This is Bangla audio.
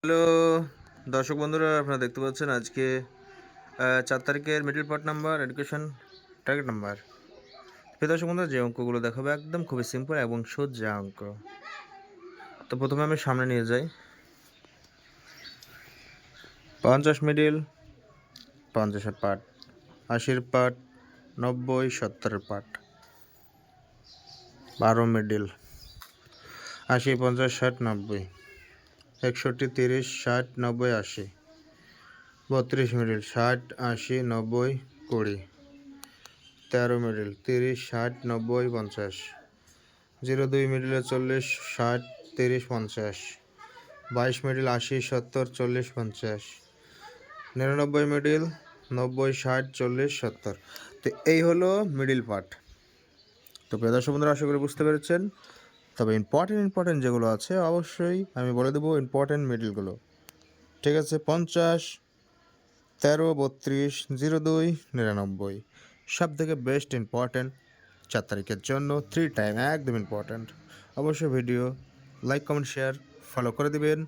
হ্যালো দর্শক বন্ধুরা, আপনারা দেখতে পাচ্ছেন আজকে 4 তারিখের middle part number education target number. প্রিয় দর্শক বন্ধুরা, যে অঙ্কগুলো দেখাবো একদম খুবই সিম্পল এবং সোজা অঙ্ক। তো প্রথমে আমি সামনে নিয়ে যাই 50 মিডিল, 50-এর পার্ট, 80-এর পার্ট, 90, 70-এর পার্ট, 12 মিডিল, 80, 50, 60, 90, 61, 30, 60, 90, 80, 32 মিডিল, 60, 80, 90, 20, 13 মিডিল, 30, 60, 90, 50, 02 মিডিলে 40, 60, 30, 50, 22 মিডিল, 80, 70, 40, 50, 99 মিডিল, 90, 60, 40, 70। তো এই হলো মিডিল পার্ট। তো প্রিয় দর্শক বন্ধুরা, আশা করি বুঝতে পেরেছেন। তবে ইম্পর্টেন্ট যেগুলো আছে অবশ্যই আমি বলে দেবো ইম্পর্টেন্ট মিডিলগুলো। ঠিক আছে, 50, 13, 32, 02, 99 সব থেকে বেস্ট ইম্পর্টেন্ট 4 তারিখের জন্য 3 টাইম একদম ইম্পর্ট্যান্ট। অবশ্যই video like, comment, share, follow করে দিবেন।